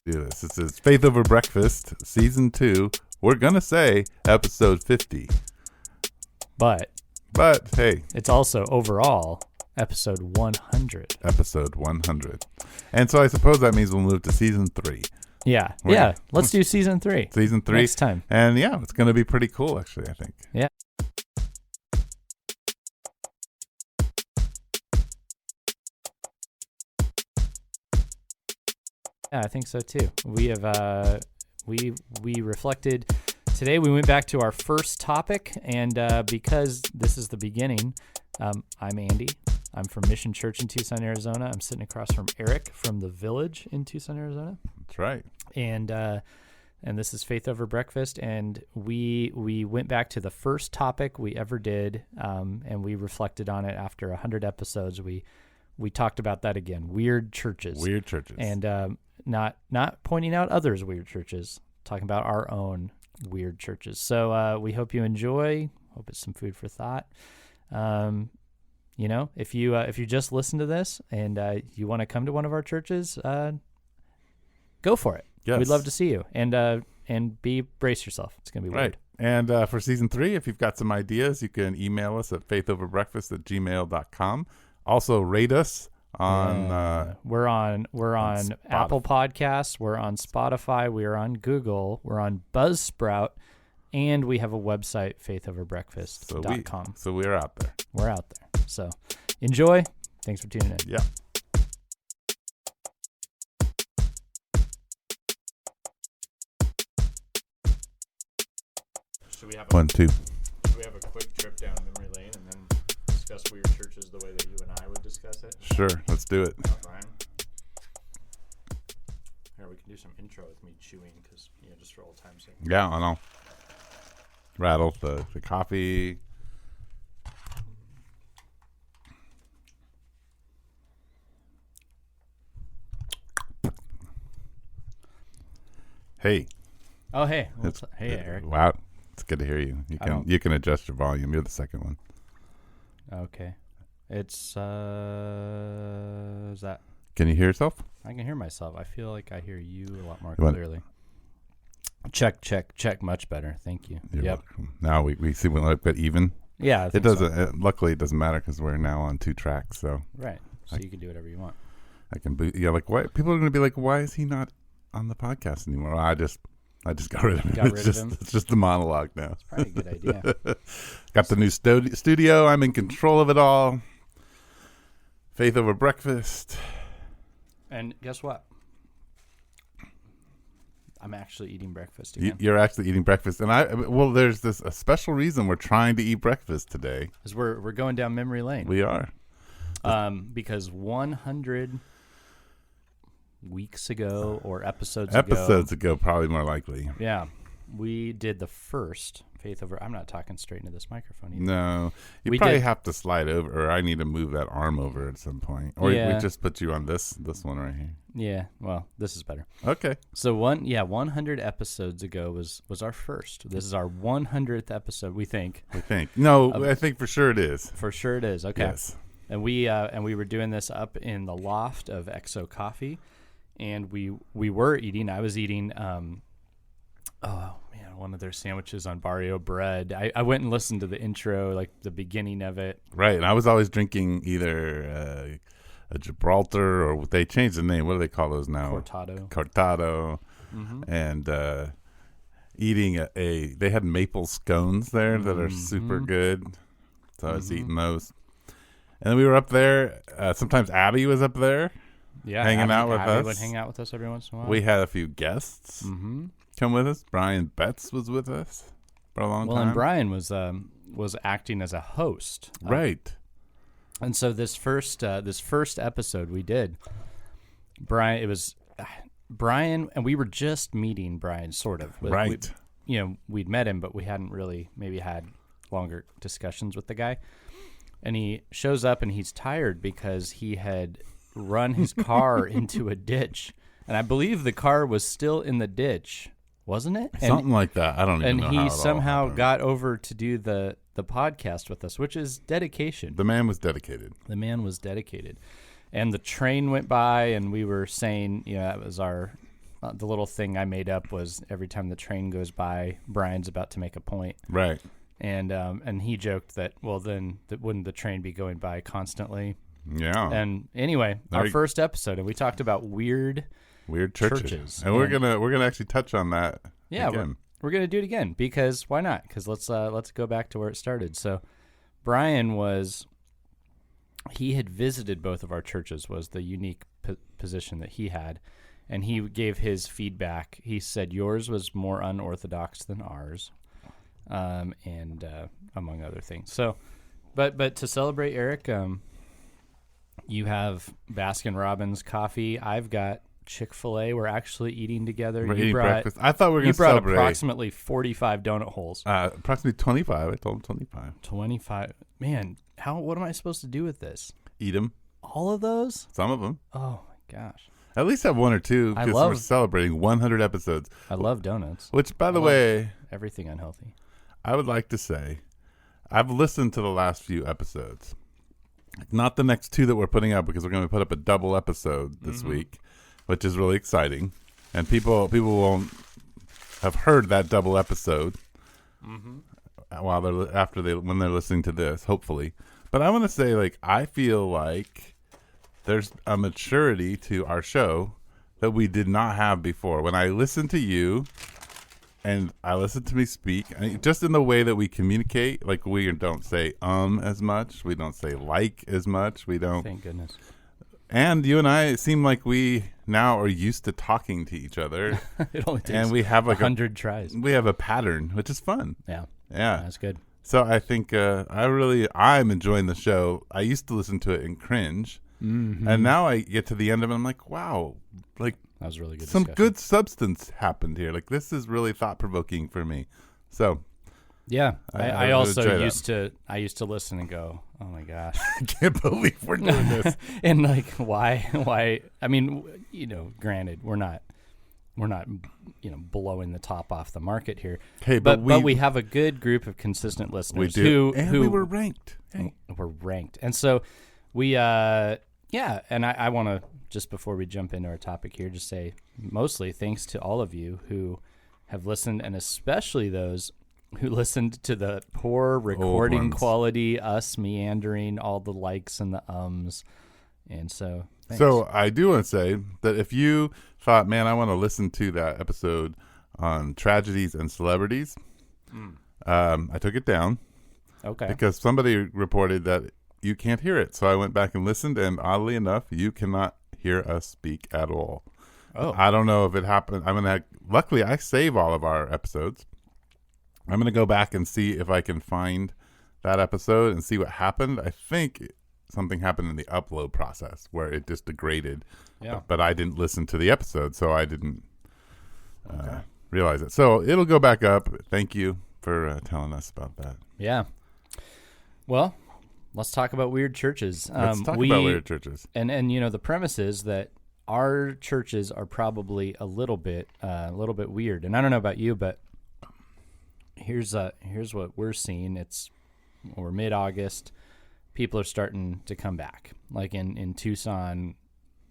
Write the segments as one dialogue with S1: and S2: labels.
S1: Do this. This is Faith Over Breakfast, Season 2. We're going to say Episode 50.
S2: But
S1: hey.
S2: It's also overall Episode 100.
S1: Episode 100. And so I suppose that means we'll move to Season 3.
S2: Yeah. Let's do Season 3.
S1: Season 3.
S2: Next time.
S1: And yeah, it's going to be pretty cool, actually, I think.
S2: Yeah. Yeah, I think so too. We have we reflected today. We went back to our first topic, and because this is the beginning, I'm Andy. I'm from Mission Church in Tucson, Arizona. I'm sitting across from Eric from the Village in Tucson, Arizona.
S1: That's right.
S2: And this is Faith Over Breakfast, and we went back to the first topic we ever did, and we reflected on it after 100 episodes. We talked about that again. Weird churches.
S1: Weird churches.
S2: And not pointing out others' weird churches, talking about our own weird churches. So we hope you enjoy. Hope it's some food for thought. If you just listen to this and you want to come to one of our churches, go for it.
S1: Yes.
S2: We'd love to see you. And brace yourself. It's gonna be weird.
S1: And for Season 3, if you've got some ideas, you can email us at faithoverbreakfast@gmail.com. Also rate us on
S2: we're on Apple Podcasts, we're on Spotify, we're on Google, we're on Buzzsprout, and we have a website, faithoverbreakfast.com.
S1: So we're out there.
S2: We're out there. So enjoy. Thanks for tuning in.
S1: Yeah.
S2: Should we have
S1: 1, 2.
S2: Should we have a quick trip down memory lane and then discuss weird churches the way that you and I would discuss it?
S1: Sure, let's do it.
S2: Fine. Here, we can do some intro with me chewing, because just for old time's sake.
S1: Yeah, I know. Rattle the coffee. Hey.
S2: Oh, hey. Hey, Eric.
S1: Wow. It's good to hear you. You can adjust your volume. You're the second one.
S2: Okay. It's is that?
S1: Can you hear yourself?
S2: I can hear myself. I feel like I hear you a lot more
S1: You
S2: clearly. Check. Much better. Thank you.
S1: You're welcome. Now we see we look even.
S2: Yeah, I think
S1: it doesn't.
S2: so.
S1: Luckily, it doesn't matter because we're now on 2 tracks. So
S2: right. So you can do whatever you want.
S1: I can boot. Yeah, like why people are going to be like, why is he not on the podcast anymore? I just got rid of him. It's just the monologue now.
S2: It's probably a good idea.
S1: Got the new studio. I'm in control of it all. Faith Over Breakfast.
S2: And guess what? I'm actually eating breakfast again.
S1: You're actually eating breakfast, and there's a special reason we're trying to eat breakfast today.
S2: Because we're going down memory lane.
S1: We are.
S2: Because 100 weeks ago or episodes
S1: ago, probably more likely.
S2: Yeah, we did the first Faith Over. I'm not talking straight into this microphone either.
S1: No, we probably have to slide over, or I need to move that arm over at some point, or we just put you on this one right here.
S2: Yeah, well, this is better.
S1: Okay.
S2: So 100 episodes ago was our first. This is our 100th episode. We think.
S1: No, I think for sure it is.
S2: For sure it is. Okay.
S1: Yes.
S2: And we were doing this up in the loft of XO Coffee, and we were eating. I was eating. One of their sandwiches on Barrio bread. I went and listened to the intro, like the beginning of it.
S1: Right, and I was always drinking either a Gibraltar, or they changed the name. What do they call those now? Cortado. Mm-hmm. And eating they had maple scones there that are super good. So I was eating those. And then we were up there. Sometimes Abby was up there.
S2: Yeah,
S1: hanging out with us.
S2: Abby would hang out with us every once in a while.
S1: We had a few guests come with us. Brian Betts was with us for a long time.
S2: Well, and Brian was acting as a host,
S1: right?
S2: And so this first episode we did, Brian. It was Brian, and we were just meeting Brian, sort of.
S1: Right.
S2: We'd met him, but we hadn't really maybe had longer discussions with the guy. And he shows up, and he's tired because he had run his car into a ditch, and I believe the car was still in the ditch, wasn't it?
S1: Something like that. I don't even know how it all
S2: And he somehow
S1: happened.
S2: got over to do the podcast with us, which is dedication.
S1: The man was dedicated.
S2: And the train went by, and we were saying, that was our the little thing I made up was every time the train goes by, Brian's about to make a point.
S1: Right.
S2: And he joked that, well, then wouldn't the train be going by constantly?
S1: Yeah.
S2: And anyway, our first episode, and we talked about weird churches.
S1: And we're gonna actually touch on that.
S2: Yeah, we're gonna do it again because why not? Because let's go back to where it started. So Brian he had visited both of our churches, was the unique position that he had, and he gave his feedback. He said yours was more unorthodox than ours, and among other things. So, but to celebrate, Eric, you have Baskin-Robbins coffee. I've got Chick-fil-A. We're actually eating together.
S1: We're eating breakfast. I thought we were going to celebrate.
S2: You brought approximately 45 donut holes.
S1: Approximately 25. I told him 25.
S2: 25. Man, what am I supposed to do with this?
S1: Eat them.
S2: All of those?
S1: Some of them.
S2: Oh, my gosh.
S1: At least have one or two because we're celebrating 100 episodes.
S2: I love donuts.
S1: Which, by the way,
S2: everything unhealthy.
S1: I would like to say I've listened to the last few episodes. Not the next two that we're putting up because we're going to put up a double episode this week, which is really exciting. And people won't have heard that double episode while when they're listening to this, hopefully. But I want to say, like, I feel like there's a maturity to our show that we did not have before. When I listened to you and I listened to me speak, just in the way that we communicate, like we don't say as much, we don't say like as much, we don't.
S2: Thank goodness.
S1: And you and I, it seem like we now are used to talking to each other.
S2: It only takes
S1: and we have like
S2: 100 tries.
S1: We have a pattern, which is fun.
S2: Yeah.
S1: That's
S2: good.
S1: So I think I'm enjoying the show. I used to listen to it and cringe. And now I get to the end of it, I'm like, wow, like
S2: that was really good.
S1: Some good substance happened here. Like this is really thought-provoking for me. So
S2: yeah, I also used to listen and go, oh my gosh,
S1: I can't believe we're doing this.
S2: And like, why? I mean, granted, we're not, blowing the top off the market here.
S1: Hey,
S2: but we have a good group of consistent listeners who
S1: we were ranked.
S2: Hey. We're ranked, and so we, and I want to, just before we jump into our topic here, just say mostly thanks to all of you who have listened, and especially those who listened to the poor recording quality, us meandering, all the likes and the ums. And so, thanks.
S1: So I do want to say that if you thought, man, I want to listen to that episode on tragedies and celebrities, I took it down.
S2: Okay.
S1: Because somebody reported that you can't hear it. So I went back and listened, and oddly enough, you cannot hear us speak at all. Oh. I don't know if it happened. Luckily, I save all of our episodes. I'm going to go back and see if I can find that episode and see what happened. I think something happened in the upload process where it just degraded.
S2: Yeah.
S1: But I didn't listen to the episode, so I didn't realize it. So it'll go back up. Thank you for telling us about that.
S2: Yeah. Well, let's talk about weird churches.
S1: Let's talk about weird churches.
S2: And the premise is that our churches are probably a little bit weird. And I don't know about you, but here's what we're seeing. We're mid-August. People are starting to come back. Like in Tucson,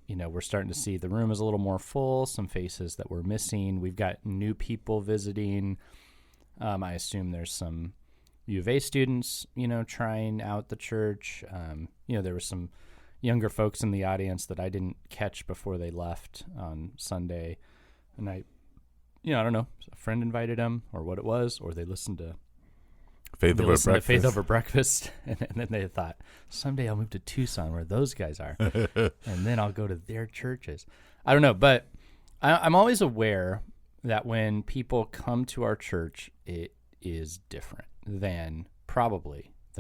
S2: we're starting to see the room is a little more full, some faces that we're missing. We've got new people visiting. I assume there's some U of A students, trying out the church. There were some younger folks in the audience that I didn't catch before they left on Sunday. And I don't know, a friend invited them or what it was, or they listened to
S1: Faith Over Breakfast.
S2: And then they thought, someday I'll move to Tucson where those guys are. And then I'll go to their churches. I don't know, but I'm always aware that when people come to our church, it is different than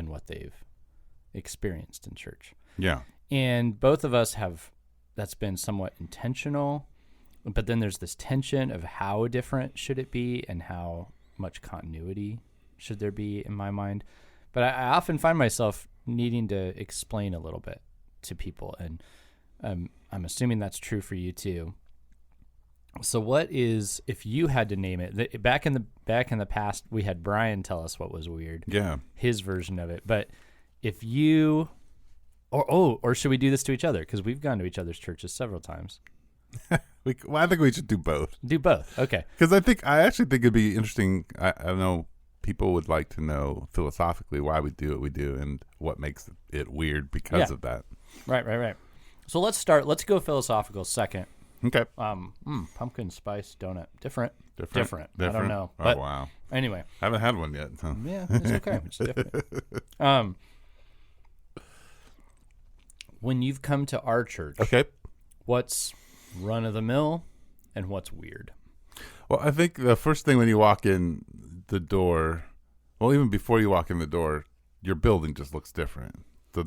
S2: what they've experienced in church.
S1: Yeah.
S2: And both of us that's been somewhat intentional, but then there's this tension of how different should it be and how much continuity should there be in my mind. But I often find myself needing to explain a little bit to people, and I'm assuming that's true for you too. So what is, if you had to name it, back in the past, we had Brian tell us what was weird.
S1: Yeah.
S2: His version of it. But if you, or should we do this to each other? Because we've gone to each other's churches several times.
S1: I think we should do both.
S2: Do both. Okay.
S1: Because I actually think it'd be interesting. I know people would like to know philosophically why we do what we do and what makes it weird because of that.
S2: Right. So let's start. Let's go philosophical second.
S1: Okay.
S2: Pumpkin spice donut. Different.
S1: Different.
S2: I don't know.
S1: Oh,
S2: But
S1: wow.
S2: Anyway.
S1: I haven't had one yet. So.
S2: Yeah, it's okay. It's different. When you've come to our church,
S1: okay,
S2: what's run of the mill and what's weird?
S1: Well, I think the first thing when you walk in the door, well, even before you walk in the door, your building just looks different. So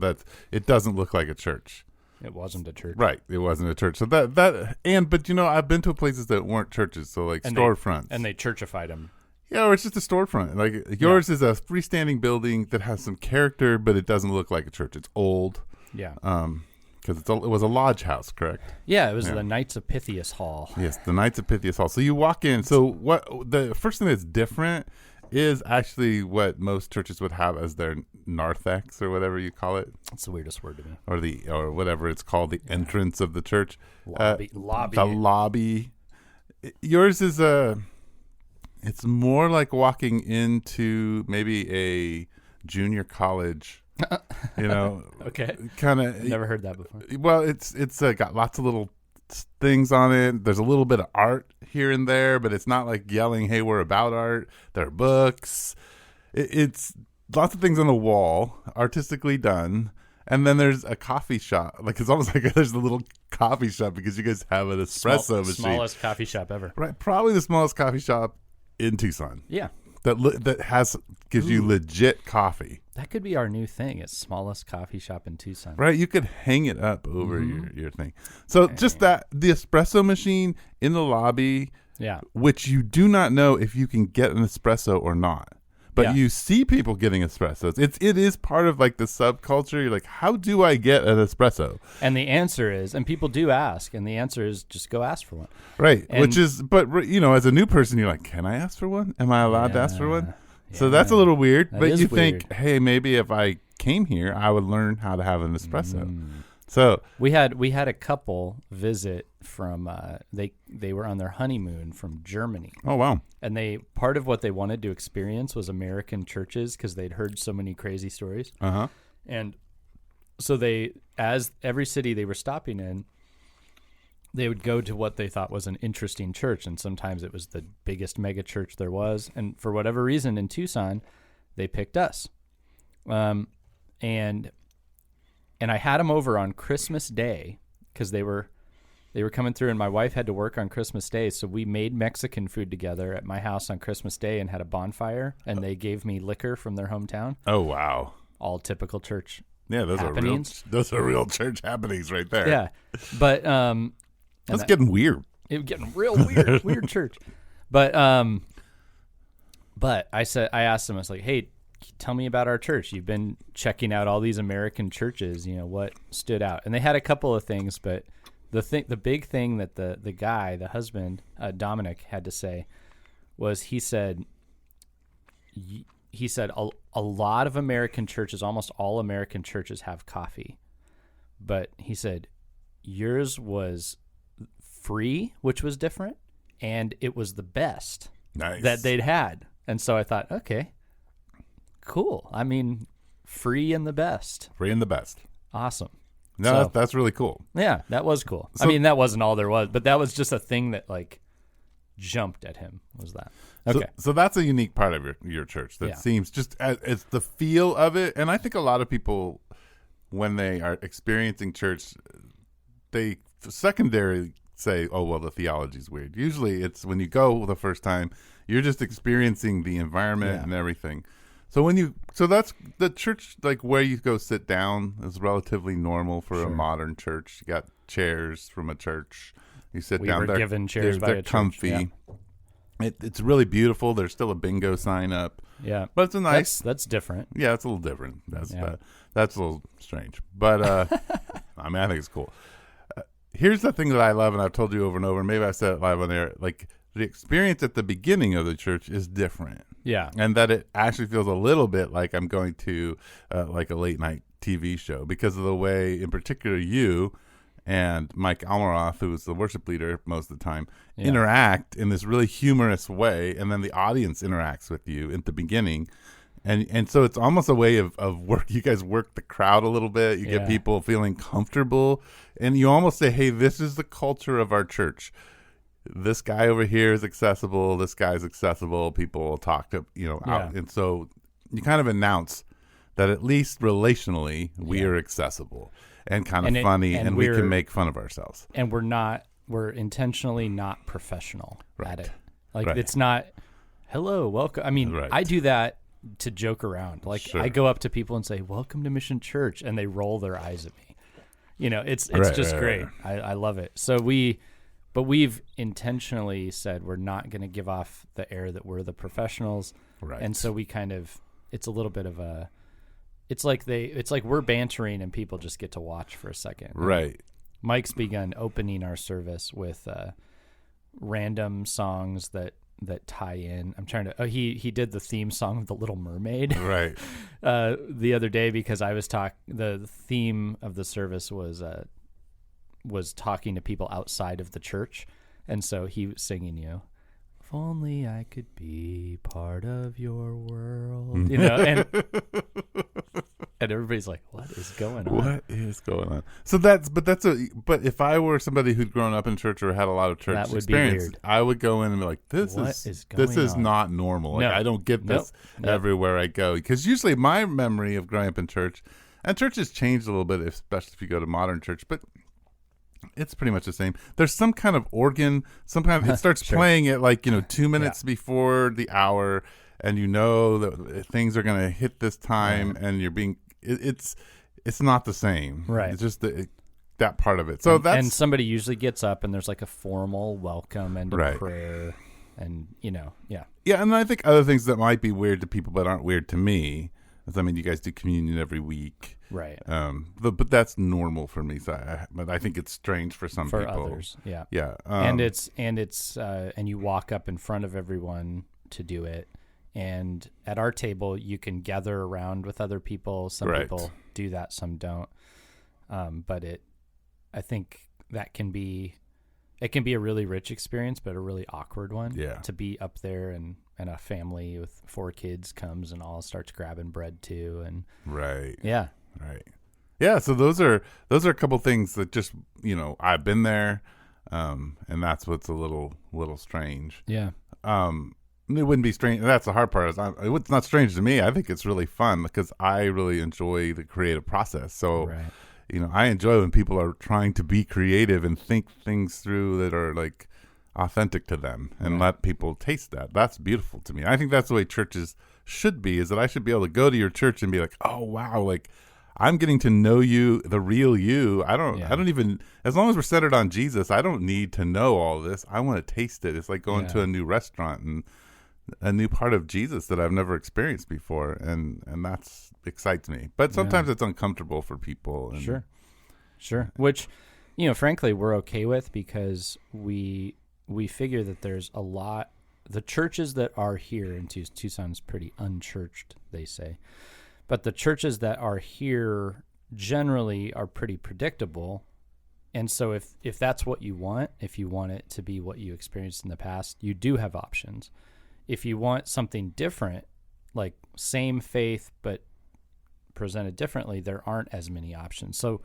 S1: it doesn't look like a church.
S2: It wasn't a church.
S1: Right. It wasn't a church. So but I've been to places that weren't churches. So like storefronts.
S2: And they churchified them.
S1: Yeah, or it's just a storefront. Like yours is a freestanding building that has some character, but it doesn't look like a church. It's old.
S2: Yeah.
S1: Because it was a lodge house, correct?
S2: Yeah, it was the Knights of Pythias Hall.
S1: Yes, the Knights of Pythias Hall. So you walk in. So what the first thing that's different is actually what most churches would have as their narthex or whatever you call it.
S2: That's the weirdest word to me.
S1: Or whatever it's called, the entrance of the church.
S2: Lobby.
S1: The lobby. Yours is it's more like walking into maybe a junior college.
S2: Okay.
S1: Kind of.
S2: Never heard that before.
S1: Well, it's got lots of little things on it. There's a little bit of art here and there, but it's not like yelling, "Hey, we're about art." There are books. It's lots of things on the wall, artistically done. And then there's a coffee shop. Like it's almost like there's a little coffee shop because you guys have an espresso machine.
S2: Smallest coffee shop ever.
S1: Right, probably the smallest coffee shop in Tucson.
S2: Yeah.
S1: That gives you legit coffee.
S2: That could be our new thing. It's smallest coffee shop in Tucson.
S1: Right, you could hang it up over your thing. So just the espresso machine in the lobby, which you do not know if you can get an espresso or not. But you see people getting espressos. It is part of like the subculture. You're like, how do I get an espresso?
S2: And the answer is, and people do ask, and the answer is just go ask for one.
S1: Right. But as a new person, you're like, can I ask for one? Am I allowed to ask for one? Yeah. So that's a little weird. But you think, hey, maybe if I came here, I would learn how to have an espresso. So
S2: we had a couple visit from they were on their honeymoon from Germany.
S1: Oh wow!
S2: And part of what they wanted to experience was American churches because they'd heard so many crazy stories. And so as every city they were stopping in, they would go to what they thought was an interesting church, and sometimes it was the biggest mega church there was. And for whatever reason in Tucson, they picked us. And I had them over on Christmas Day because they were coming through, and my wife had to work on Christmas Day, so we made Mexican food together at my house on Christmas Day and had a bonfire, and they gave me liquor from their hometown.
S1: Oh wow!
S2: All typical church.
S1: Yeah,
S2: happenings.
S1: Those are real church happenings right there.
S2: Yeah, but
S1: that's getting weird.
S2: It was getting real weird, weird church. But I asked them, I was like, hey, tell me about our church. You've been checking out all these American churches. What stood out? And they had a couple of things, but the big thing that the husband, Dominic, had to say was he said a lot of American churches, almost all American churches have coffee, but he said yours was free, which was different, and it was the best that they'd had. And so I thought, okay. Cool. I mean, free and the best.
S1: Free and the best.
S2: Awesome.
S1: No, that's really cool.
S2: Yeah, that was cool. So, I mean, that wasn't all there was, but that was just a thing that jumped at him. Was that? Okay.
S1: So that's a unique part of your church that seems just it's the feel of it, and I think a lot of people when they are experiencing church, they secondarily say, "Oh, well, the theology's weird." Usually, it's when you go the first time, you're just experiencing the environment and everything. So that's the church, like where you go sit down is relatively normal for a modern church. You got chairs from a church. You sit down.
S2: They're given chairs by a church.
S1: They're comfy. Yeah. It's really beautiful. There's still a bingo sign up.
S2: Yeah,
S1: but it's a nice.
S2: That's different.
S1: Yeah, it's a little different. That's a little strange, but I mean, I think it's cool. Here's the thing that I love, and I've told you over and over. Maybe I said it live on there. Like the experience at the beginning of the church is different.
S2: Yeah.
S1: And that it actually feels a little bit like I'm going to like a late night TV show because of the way, in particular, you and Mike Almaroth, who is the worship leader most of the time, interact in this really humorous way, and then the audience interacts with you at the beginning. And so it's almost a way of work. You guys work the crowd a little bit. You get people feeling comfortable, and you almost say, hey, this is the culture of our church. This guy over here is accessible. This guy's accessible. People will talk to, out. And so you kind of announce that at least relationally, we are accessible and kind of funny, and we can make fun of ourselves.
S2: And we're intentionally not professional at it. Like it's not, hello, welcome. I mean, I do that to joke around. Like I go up to people and say, welcome to Mission Church, and they roll their eyes at me. It's just great. I love it. So we've intentionally said we're not going to give off the air that we're the professionals. Right. And so we kind of, it's a little bit of a, it's like we're bantering and people just get to watch for a second.
S1: Right.
S2: Mike's begun opening our service with random songs that tie in. I'm trying to. He did the theme song of The Little Mermaid.
S1: Right.
S2: The other day, because I was the theme of the service was talking to people outside of the church, and so he was singing, if only I could be part of your world, and everybody's like, what is going on?
S1: What is going on? So but if I were somebody who'd grown up in church or had a lot of church experience, I would go in and be like, this is not normal. Like, I don't get this everywhere I go. Because usually my memory of growing up in church, and church has changed a little bit, especially if you go to modern church, but it's pretty much the same. There's some kind of organ. Sometimes it starts playing at 2 minutes before the hour, and that things are going to hit this time, and you're being. It's not the same.
S2: Right.
S1: It's just that part of it. So
S2: and somebody usually gets up, and there's like a formal welcome and a prayer, and Yeah,
S1: and I think other things that might be weird to people but aren't weird to me. You guys do communion every week.
S2: Right.
S1: But that's normal for me. So but I think it's strange for some people.
S2: For others, yeah.
S1: Yeah.
S2: And you walk up in front of everyone to do it. And at our table, you can gather around with other people. Some people do that, some don't. But I think that can be a really rich experience, but a really awkward one. Yeah. To be up there and a family with 4 kids comes and all starts grabbing bread too, and yeah.
S1: Right. Yeah. So those are a couple things that just I've been there, and that's what's a little strange.
S2: Yeah.
S1: It wouldn't be strange. That's the hard part. It's not strange to me. I think it's really fun because I really enjoy the creative process. So, I enjoy when people are trying to be creative and think things through that are like authentic to them and let people taste that. That's beautiful to me. I think that's the way churches should be, is that I should be able to go to your church and be like, oh, wow, like I'm getting to know you, the real you. I don't even, as long as we're centered on Jesus, I don't need to know all this. I want to taste it. It's like going to a new restaurant and a new part of Jesus that I've never experienced before, and that's excites me. But sometimes it's uncomfortable for people. And
S2: Sure. Which, frankly, we're okay with, because we figure that there's a lot. The churches that are here in Tucson is pretty unchurched, they say, but the churches that are here generally are pretty predictable. And so if that's what you want, if you want it to be what you experienced in the past, you do have options. If you want something different, like same faith but presented differently, there aren't as many options. So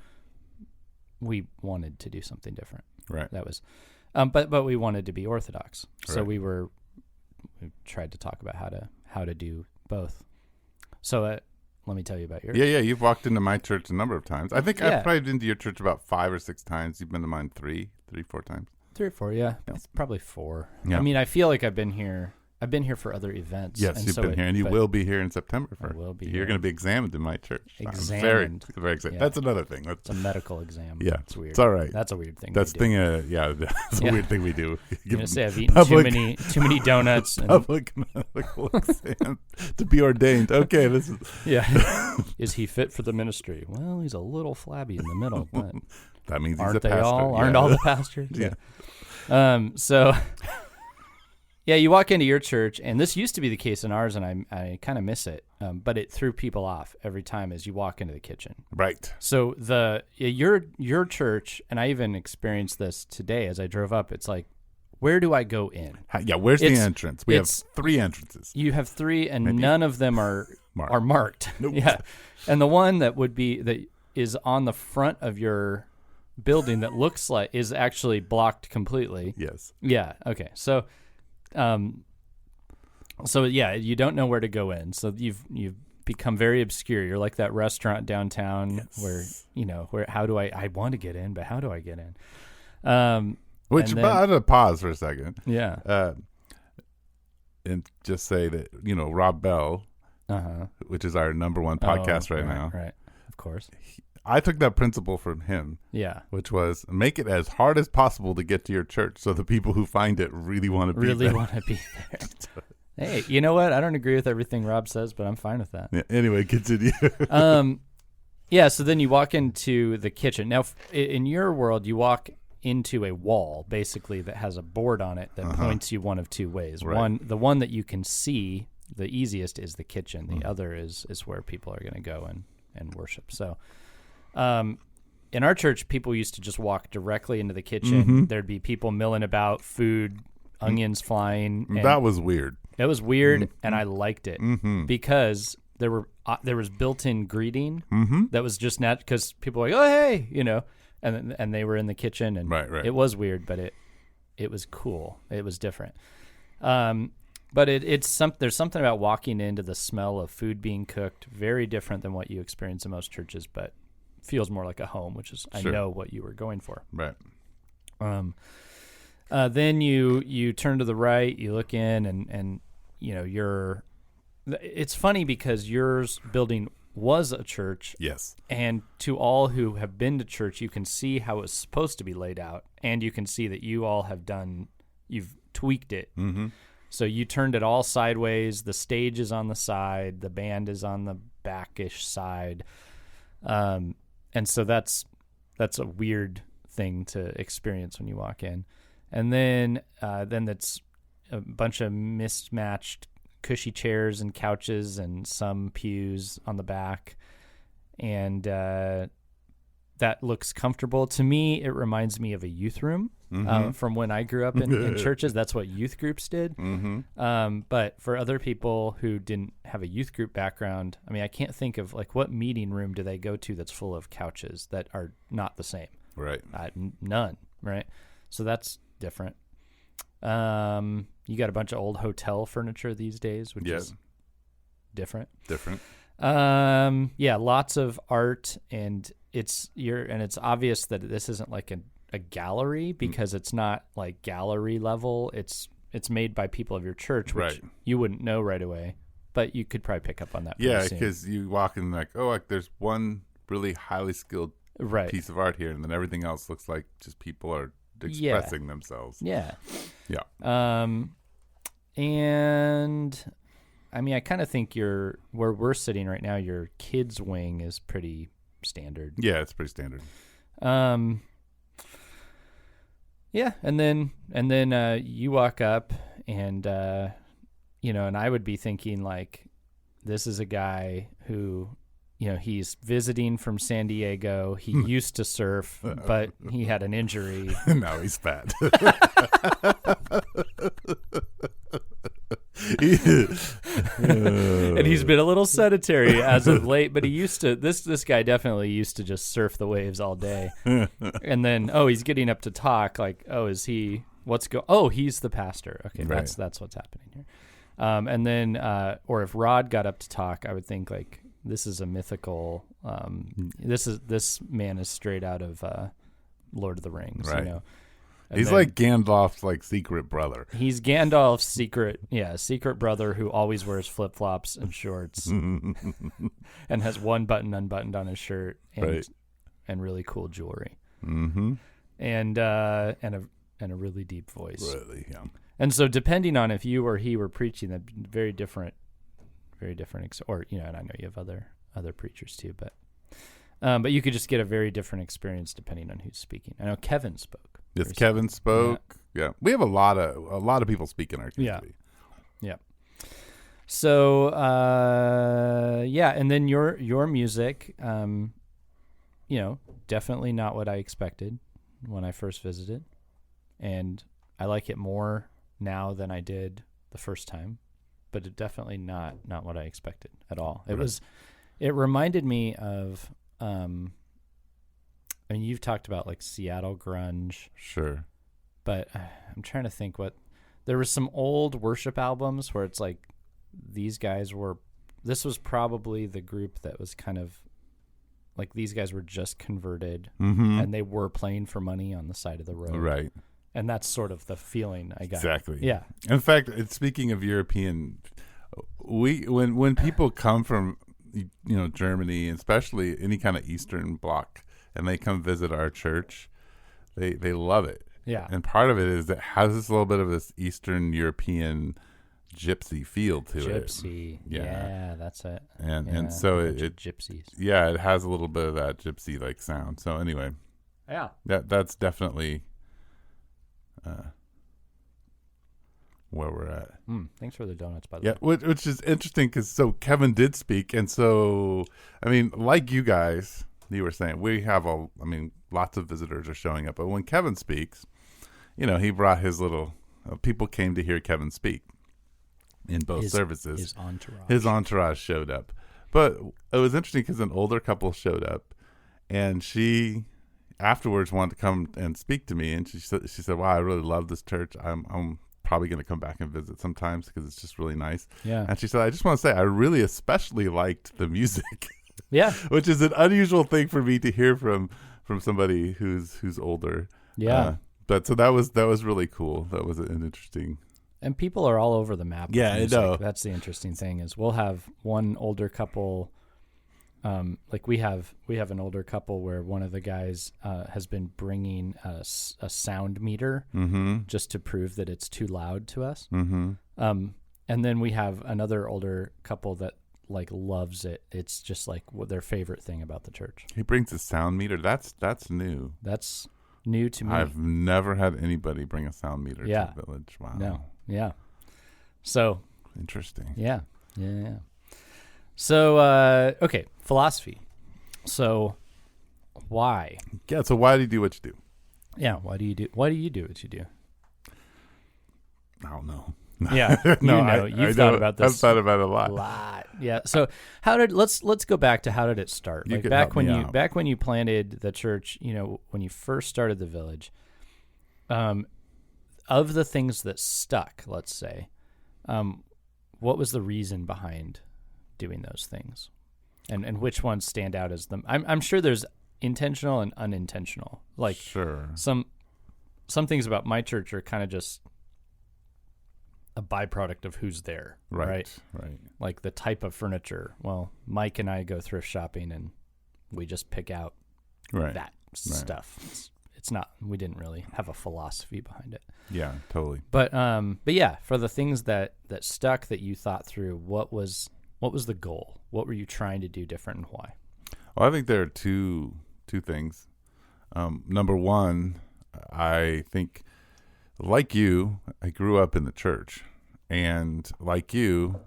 S2: we wanted to do something different.
S1: Right.
S2: That was, but we wanted to be Orthodox. So we tried to talk about how to do both. So let me tell you about yours.
S1: Yeah. You've walked into my church a number of times. I think I've probably been to your church about 5 or 6 times. You've been to mine 3, 4 times.
S2: 3 or 4, yeah. It's probably 4. Yeah. I mean, I feel like I've been here for other events.
S1: Yes, you've been here, and you will be here in September.
S2: I will be.
S1: You're going to be examined in my church.
S2: Examined.
S1: I'm very excited. Yeah. That's another thing.
S2: It's a medical exam.
S1: Yeah,
S2: it's weird.
S1: It's all right.
S2: That's a weird thing.
S1: That's a weird thing we do.
S2: I'm going to say I've eaten too many donuts. And
S1: public medical exam to be ordained. Okay, this is.
S2: Yeah. Is he fit for the ministry? Well, he's a little flabby in the middle. But
S1: that means he's a pastor.
S2: Aren't all the pastors? Yeah. So. Yeah, you walk into your church, and this used to be the case in ours, and I kind of miss it, but it threw people off every time as you walk into the kitchen.
S1: Right.
S2: So your church, and I even experienced this today as I drove up, it's like, where do I go in?
S1: Where's the entrance? We have 3 entrances.
S2: You have 3, and none of them are marked.
S1: Nope.
S2: Yeah, and the one that is on the front of your building that looks like is actually blocked completely.
S1: Yes.
S2: Yeah. Okay. So you don't know where to go in. So you've become very obscure. You're like that restaurant downtown where how do I want to get in, but how do I get in? I'm
S1: gonna pause for a second.
S2: Yeah.
S1: And just say that, Rob Bell, which is our number 1 podcast right now.
S2: Right. Of course.
S1: I took that principle from him.
S2: Yeah.
S1: Which was make it as hard as possible to get to your church so the people who find it really want to be there. Hey,
S2: you know what? I don't agree with everything Rob says, but I'm fine with that.
S1: Yeah, anyway, continue.
S2: So then you walk into the kitchen. Now, in your world, you walk into a wall, basically, that has a board on it that points you one of 2 ways.
S1: Right.
S2: The one that you can see, the easiest, is the kitchen. The other is where people are going to go and worship. So in our church, people used to just walk directly into the kitchen. There'd be people milling about, food, onions flying.
S1: That was weird.
S2: It was weird, and I liked it because there was built-in greeting that was just because people were like, oh, hey, and they were in the kitchen, and
S1: right.
S2: It was weird, but it was cool. It was different. But there's something about walking into the smell of food being cooked, very different than what you experience in most churches, but feels more like a home, which is I know what you were going for.
S1: Right.
S2: Then you turn to the right, you look in, and it's funny because yours building was a church.
S1: Yes.
S2: And to all who have been to church, you can see how it's supposed to be laid out, and you can see that you all you've tweaked it. So you turned it all sideways. The stage is on the side. The band is on the backish side. And so that's a weird thing to experience when you walk in. And then that's a bunch of mismatched cushy chairs and couches and some pews on the back. And that looks comfortable. To me, it reminds me of a youth room from when I grew up in churches. That's what youth groups did. But for other people who didn't have a youth group background, I mean, I can't think of what meeting room do they go to that's full of couches that are not the same.
S1: Right.
S2: None. Right. So that's different. You got a bunch of old hotel furniture these days, which is different. Lots of art, and it's obvious that this isn't like a gallery because it's not like gallery level. It's made by people of your church, which you wouldn't know right away, but you could probably pick up on that.
S1: Yeah, because you walk in there's one really highly skilled piece of art here, and then everything else looks like just people are expressing themselves.
S2: Yeah.
S1: And
S2: I mean, I kind of think where we're sitting right now, your kids' wing is pretty standard.
S1: Yeah, it's pretty standard.
S2: Yeah, and then you walk up, and and I would be thinking this is a guy who, he's visiting from San Diego. He used to surf, but he had an injury.
S1: Now he's fat.
S2: And he's been a little sedentary as of late, but he used to. This guy definitely used to just surf the waves all day. And then he's getting up to talk. Is he? He's the pastor. Okay, that's what's happening here. And then or if Rod got up to talk, I would think this is a mythical. This man is straight out of Lord of the Rings.
S1: Right. He's like Gandalf's secret brother.
S2: He's Gandalf's secret brother who always wears flip-flops and shorts and has one button unbuttoned on his shirt and really cool jewelry. And a really deep voice.
S1: Really, yeah.
S2: And so depending on if you or he were preaching, that very different, and I know you have other preachers too, but you could just get a very different experience depending on who's speaking. I know Kevin spoke.
S1: Yes, Kevin spoke. Yeah. We have a lot of people speak in our community.
S2: Yeah. So, and then your music, definitely not what I expected when I first visited. And I like it more now than I did the first time, but it definitely not what I expected at all. It reminded me of, you've talked about like Seattle grunge.
S1: Sure.
S2: But I'm trying to think there was some old worship albums where it's like this was probably the group that was kind of like these guys were just converted and they were playing for money on the side of the road.
S1: Right.
S2: And that's sort of the feeling I got.
S1: Exactly.
S2: Yeah.
S1: In fact, speaking of European, when people come from Germany, especially any kind of Eastern Bloc, and they come visit our church, they love it.
S2: Yeah.
S1: And part of it is that it has this little bit of this Eastern European gypsy feel to it.
S2: Gypsy. Yeah, that's it.
S1: And so it
S2: gypsies.
S1: Yeah, it has a little bit of that gypsy like sound. So anyway.
S2: Yeah.
S1: That's definitely where we're at.
S2: Thanks for the donuts, by the way.
S1: Yeah, which is interesting because Kevin did speak, and so like you guys, you were saying, we have lots of visitors are showing up, but when Kevin speaks, he brought his little people came to hear Kevin speak in both services. His entourage showed up, but it was interesting because an older couple showed up, and she afterwards wanted to come and speak to me, and she said, "Wow, I really love this church. I'm probably going to come back and visit sometimes because it's just really nice."
S2: Yeah.
S1: And she said, "I just want to say I really especially liked the music."
S2: Yeah.
S1: Which is an unusual thing for me to hear from somebody who's older.
S2: Yeah.
S1: But so that was really cool. That was an interesting.
S2: And people are all over the map.
S1: Yeah, I know.
S2: That's the interesting thing is we'll have one older couple. Like we have an older couple where one of the guys has been bringing a sound meter just to prove that it's too loud to us. And then we have another older couple that like loves it. It's just like their favorite thing about the church.
S1: He brings a sound meter. That's new.
S2: That's new to me.
S1: I've never had anybody bring a sound meter to the village. Wow.
S2: No. Yeah. So
S1: interesting.
S2: Yeah. So okay, philosophy. So why?
S1: Yeah. So why do you do what you do?
S2: Yeah. Why do you do what you do?
S1: I don't know.
S2: Yeah, you've thought about this.
S1: I've thought about it a lot.
S2: Yeah. So let's go back to how did it start? Like back when you planted the church, when you first started the village, of the things that stuck, let's say, what was the reason behind doing those things, and which ones stand out as them? I'm sure there's intentional and unintentional. Like
S1: sure,
S2: some things about my church are kind of just a byproduct of who's there, right? Like the type of furniture. Well, Mike and I go thrift shopping and we just pick out that stuff. It's not, we didn't really have a philosophy behind it.
S1: Yeah, totally.
S2: But yeah, for the things that stuck that you thought through, what was the goal? What were you trying to do different and why?
S1: Well, I think there are two things. Number one, I think, like you, I grew up in the church, and like you,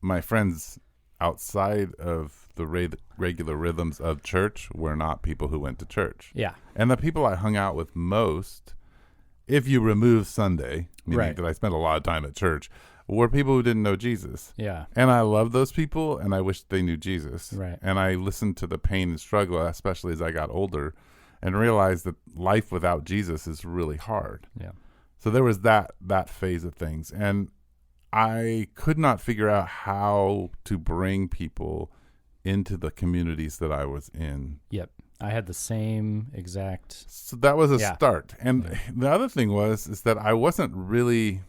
S1: my friends outside of the regular rhythms of church were not people who went to church.
S2: Yeah.
S1: And the people I hung out with most, if you remove Sunday, meaning that I spent a lot of time at church, were people who didn't know Jesus.
S2: Yeah.
S1: And I love those people, and I wish they knew Jesus.
S2: Right.
S1: And I listened to the pain and struggle, especially as I got older, and realized that life without Jesus is really hard.
S2: Yeah.
S1: So there was that phase of things, and I could not figure out how to bring people into the communities that I was in.
S2: Yep. I had the same exact.
S1: So that was a start. And the other thing is that I wasn't really,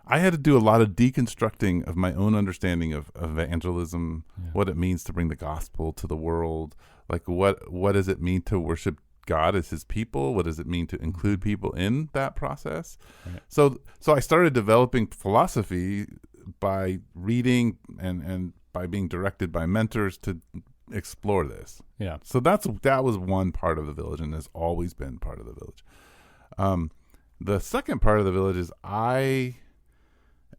S1: I had to do a lot of deconstructing of my own understanding of evangelism, what it means to bring the gospel to the world. Like what does it mean to worship God as his people? What does it mean to include people in that process? Right. So I started developing philosophy by reading and by being directed by mentors to explore this.
S2: Yeah.
S1: So that was one part of the village and has always been part of the village. The second part of the village is I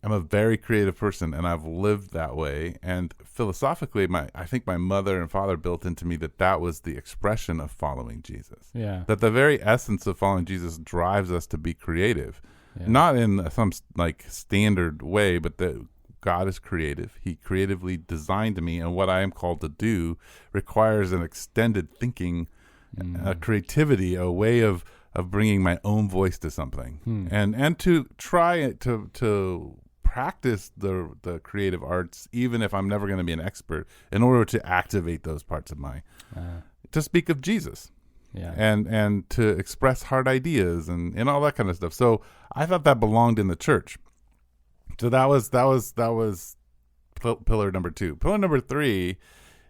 S1: am a very creative person, and I've lived that way. And philosophically, I think my mother and father built into me that was the expression of following Jesus.
S2: Yeah.
S1: That the very essence of following Jesus drives us to be creative,
S2: Yeah.
S1: not in some like standard way, but that God is creative. He creatively designed me, and what I am called to do requires an extended thinking, a creativity, a way of bringing my own voice to something, and to try to practice the creative arts, even if I'm never going to be an expert, in order to activate those parts of to speak of Jesus, and to express hard ideas and all that kind of stuff. So I thought that belonged in the church. So that was pillar number 2. Pillar number 3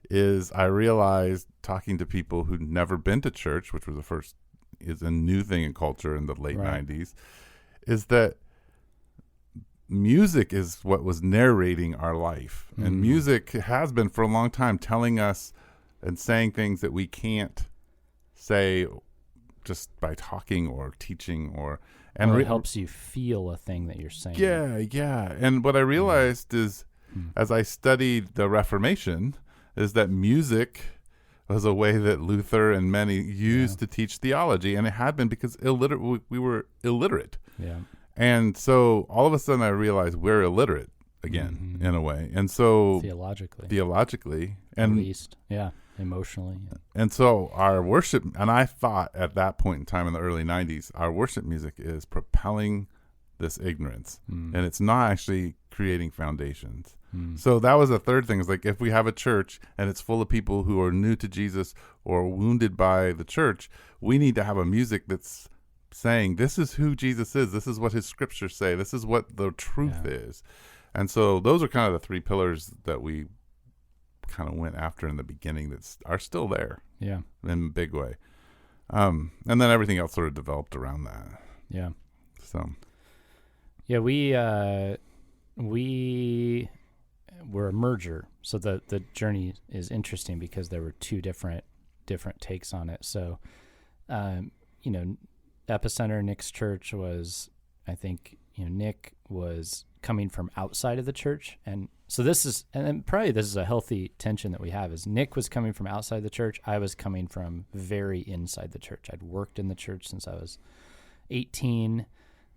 S1: is I realized, talking to people who'd never been to church, which was is a new thing in culture in the late 90s, is that music is what was narrating our life. And music has been for a long time telling us and saying things that we can't say just by talking or teaching and
S2: it helps you feel a thing that you're saying.
S1: Yeah. And what I realized is, as I studied the Reformation, is that music was a way that Luther and many used to teach theology, and it had been because we were illiterate. Yeah. And so all of a sudden I realized we're illiterate again, in a way. And so theologically and
S2: at least, emotionally.
S1: And so our worship, and I thought at that point in time in the early 90s, our worship music is propelling this ignorance, and it's not actually creating foundations. So that was the third thing, is like, if we have a church and it's full of people who are new to Jesus or wounded by the church, we need to have a music that's saying, this is who Jesus is, this is what his scriptures say, this is what the truth is. And so those are kind of the 3 pillars that we kind of went after in the beginning that are still there in a big way. And then everything else sort of developed around that.
S2: Yeah.
S1: So
S2: we were a merger, so the journey is interesting because there were 2 different takes on it. So Epicenter, Nick's church, was, I think, Nick was coming from outside of the church, and so this is a healthy tension that we have, is Nick was coming from outside the church, I was coming from very inside the church. I'd worked in the church since I was 18,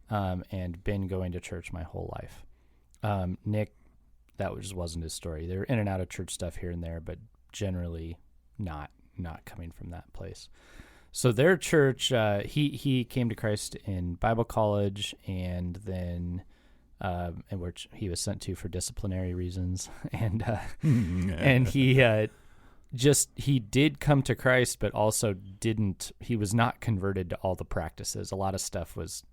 S2: and been going to church my whole life. Nick, that just wasn't his story. They were in and out of church stuff here and there, but generally not coming from that place. So their church, he came to Christ in Bible college, and then and which he was sent to for disciplinary reasons, and he did come to Christ, but also he was not converted to all the practices. A lot of stuff was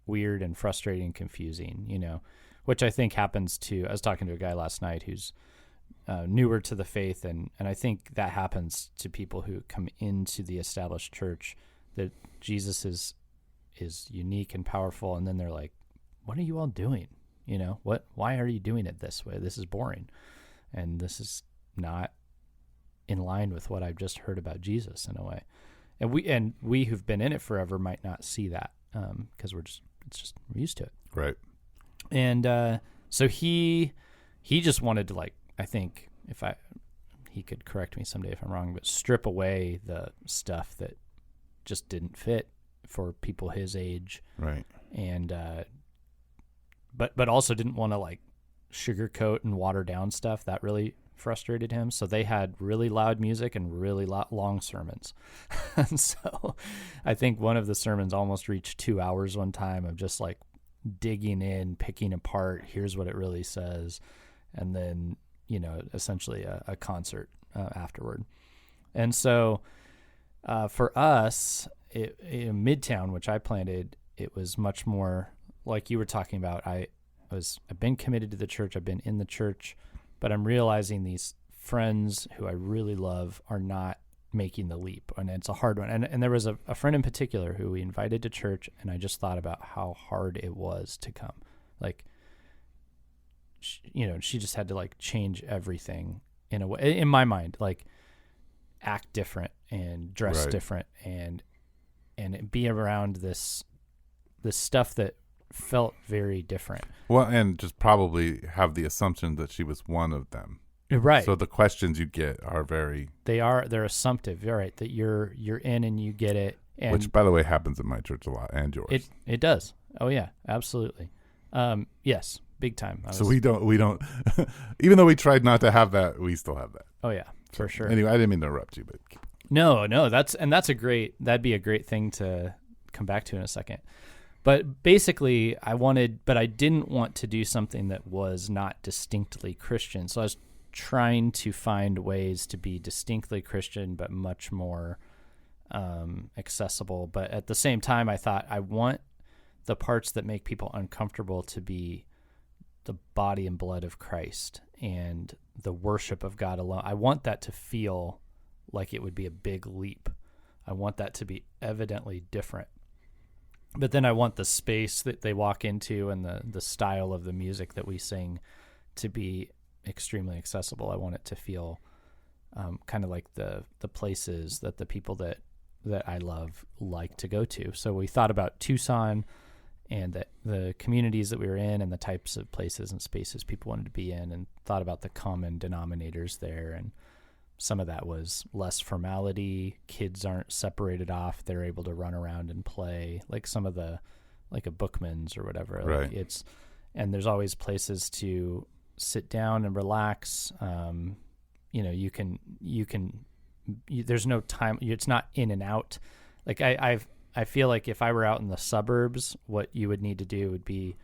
S2: weird and frustrating and confusing, which I think happens I was talking to a guy last night who's newer to the faith, and I think that happens to people who come into the established church, that Jesus is unique and powerful, and then they're like, what are you all doing? Why are you doing it this way? This is boring, and this is not in line with what I've just heard about Jesus in a way. And we who've been in it forever might not see that, because we're used to it.
S1: Right.
S2: And so he just wanted to, like, I think he could correct me someday if I'm wrong, but strip away the stuff that just didn't fit for people his age.
S1: Right.
S2: And, but also didn't want to, like, sugarcoat and water down stuff. That really frustrated him. So they had really loud music and really long sermons. And so I think one of the sermons almost reached 2 hours one time of just, like, digging in, picking apart, here's what it really says. And then, essentially a concert afterward. And so for us, in Midtown, which I planted, it was much more like you were talking about. I've been committed to the church. I've been in the church, but I'm realizing these friends who I really love are not making the leap, and it's a hard one. And there was a friend in particular who we invited to church, and I just thought about how hard it was to come. Like, she just had to, like, change everything in a way, in my mind, like act different and dress different and be around this stuff that felt very different.
S1: Well, and just probably have the assumption that she was one of them.
S2: Right.
S1: So the questions you get are
S2: they're assumptive. You're right, that you're in and you get it. And
S1: which, by the way, happens at my church a lot, and yours.
S2: It does. Oh yeah, absolutely. Yes, big time.
S1: So we don't even though we tried not to have that, we still have that.
S2: Oh yeah, for sure.
S1: Anyway, I didn't mean to interrupt you, but
S2: no, that'd be a great thing to come back to in a second. But basically, I didn't want to do something that was not distinctly Christian. So I was trying to find ways to be distinctly Christian, but much more accessible. But at the same time, I thought I want the parts that make people uncomfortable to be the body and blood of Christ and the worship of God alone. I want that to feel like it would be a big leap. I want that to be evidently different. But then I want the space that they walk into and the style of the music that we sing to be extremely accessible. I want it to feel kind of like the places that the people that I love like to go to. So we thought about Tucson and the communities that we were in and the types of places and spaces people wanted to be in, and thought about the common denominators there. And some of that was less formality. Kids aren't separated off. They're able to run around and play like some of like a Bookman's or whatever.
S1: Right.
S2: Like and there's always places to sit down and relax. You can there's no time. It's not in and out. Like I feel like if I were out in the suburbs, what you would need to do would be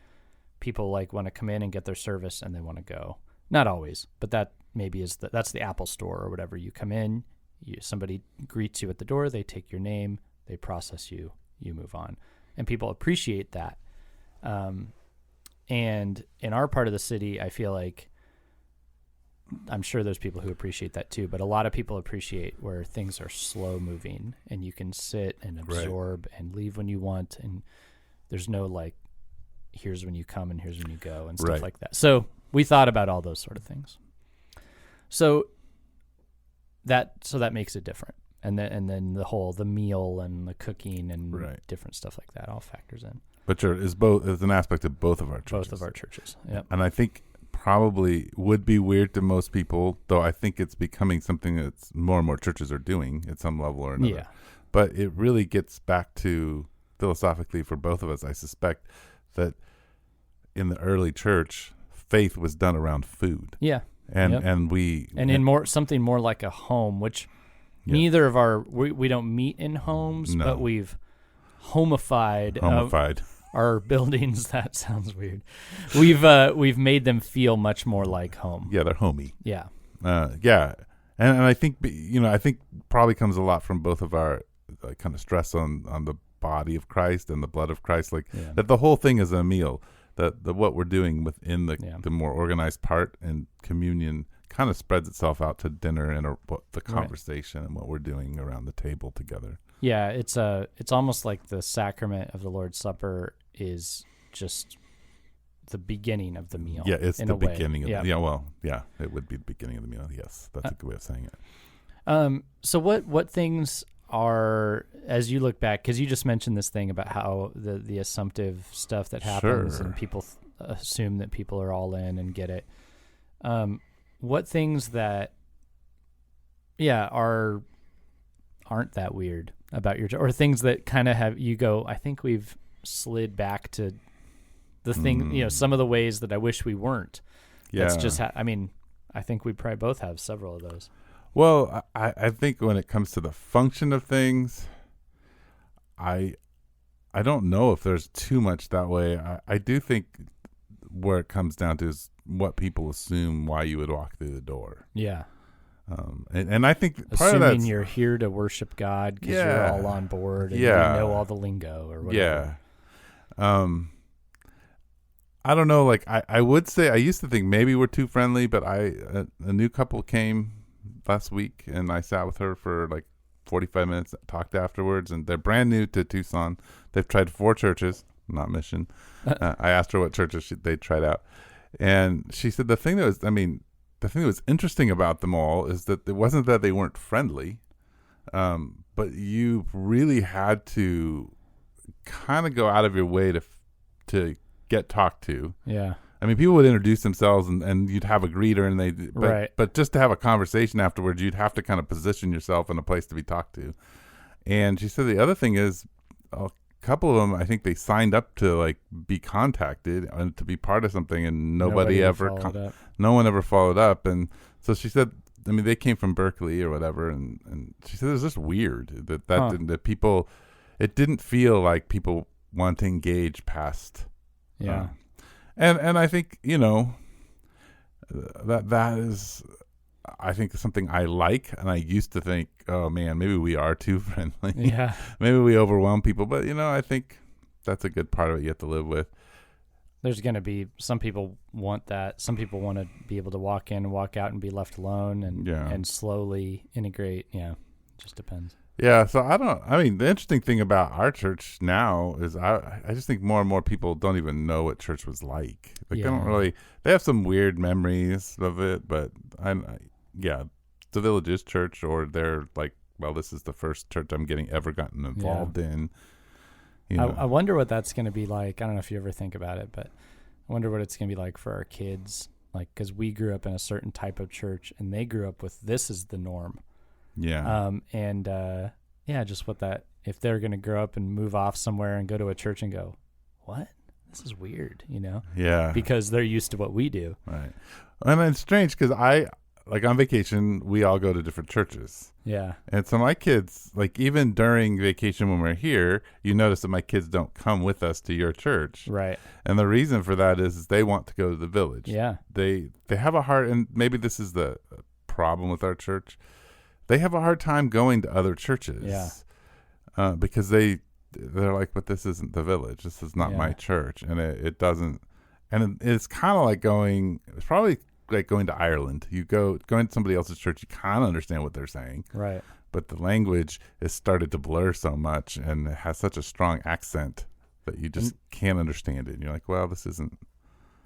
S2: people like want to come in and get their service and they want to go. Not always, but that maybe that's the Apple store or whatever. You come in, somebody greets you at the door, they take your name, they process you, you move on. And people appreciate that. And in our part of the city, I feel like, I'm sure there's people who appreciate that too, but a lot of people appreciate where things are slow moving and you can sit and absorb and leave when you want. And there's no like, here's when you come and here's when you go and stuff like that. So we thought about all those sort of things. So that makes it different. And then the meal and the cooking and different stuff like that all factors in.
S1: But is an aspect of both of our churches.
S2: Both of our churches. Yep.
S1: And I think probably would be weird to most people, though I think it's becoming something that's more and more churches are doing at some level or another. Yeah. But it really gets back to, philosophically for both of us, I suspect, that in the early church, faith was done around food.
S2: Yeah.
S1: And
S2: in something more like a home, which neither of we don't meet in homes, but we've homified our buildings. That sounds weird. We've made them feel much more like home.
S1: Yeah, they're homey.
S2: Yeah.
S1: And I think I think probably comes a lot from both of our kind of stress on the body of Christ and the blood of Christ, that the whole thing is a meal. That what we're doing within the more organized part and communion kind of spreads itself out to dinner and the conversation and what we're doing around the table together.
S2: Yeah, it's almost like the sacrament of the Lord's Supper is just the beginning of the meal.
S1: Yeah, it's the beginning of the meal. It would be the beginning of the meal. Yes, that's a good way of saying it.
S2: So what things are, as you look back, because you just mentioned this thing about how the assumptive stuff that happens and people assume that people are all in and get it. What things that aren't that weird about your, or things that kind of have you go, I think we've slid back to the thing, some of the ways that I wish we weren't. Yeah. That's just I think we probably both have several of those.
S1: Well, I think when it comes to the function of things, I don't know if there's too much that way. I do think where it comes down to is what people assume why you would walk through the door. Yeah. And I think part of that,
S2: you're here to worship God because you're all on board and you know all the lingo or whatever.
S1: Yeah. I don't know. Like I would say, I used to think maybe we're too friendly, but a new couple came last week and I sat with her for like 45 minutes, talked afterwards, and they're brand new to Tucson. They've tried 4 churches, not Mission. I asked her what churches they tried out, and she said the thing that was interesting about them all is that it wasn't that they weren't friendly, but you really had to kind of go out of your way to get talked to.
S2: Yeah.
S1: I mean, people would introduce themselves and you'd have a greeter, and but just to have a conversation afterwards, you'd have to kind of position yourself in a place to be talked to. And she said the other thing is, a couple of them, I think they signed up to like be contacted and to be part of something, and no one ever followed up. And so she said, I mean, they came from Berkeley or whatever, and she said it was just weird that people, it didn't feel like people want to engage past.
S2: Yeah.
S1: And I think, you know, that is, I think, something I like. And I used to think, oh man, maybe we are too friendly.
S2: Yeah.
S1: Maybe we overwhelm people. But, you know, I think that's a good part of it you have to live with.
S2: There's going to be, some people want that. Some people want to be able to walk in and walk out and be left alone and slowly integrate. Yeah. It just depends.
S1: Yeah, so I mean, the interesting thing about our church now is I just think more and more people don't even know what church was like. Like they don't really, they have some weird memories of it, but the Village is church, or they're like, well, this is the first church I'm ever gotten involved in. You know.
S2: I wonder what that's going to be like. I don't know if you ever think about it, but I wonder what it's going to be like for our kids. Like, because we grew up in a certain type of church and they grew up with this is the norm.
S1: Yeah.
S2: Just what that, if they're going to grow up and move off somewhere and go to a church and go, what? This is weird, you know?
S1: Yeah.
S2: Because they're used to what we do.
S1: Right. And it's strange because like on vacation, we all go to different churches.
S2: Yeah.
S1: And so my kids, like even during vacation when we're here, you notice that my kids don't come with us to your church.
S2: Right.
S1: And the reason for that is they want to go to the Village.
S2: Yeah.
S1: They have a hard, and maybe this is the problem with our church. They have a hard time going to other churches.
S2: Yeah.
S1: Because they're like, but this isn't the Village. This is not my church. And it doesn't, and it's kind of like it's probably like going to Ireland. Going to somebody else's church, you kind of understand what they're saying.
S2: Right.
S1: But the language has started to blur so much and it has such a strong accent that you just can't understand it. And you're like, well, this isn't.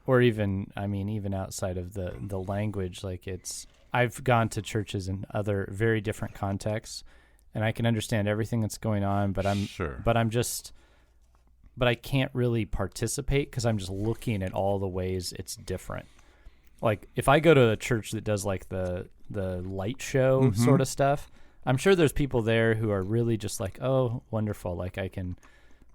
S2: Or even outside of the language, like I've gone to churches in other very different contexts, and I can understand everything that's going on, but I can't really participate because I'm just looking at all the ways it's different. Like if I go to a church that does like the light show sort of stuff, I'm sure there's people there who are really just like, oh, wonderful, like I can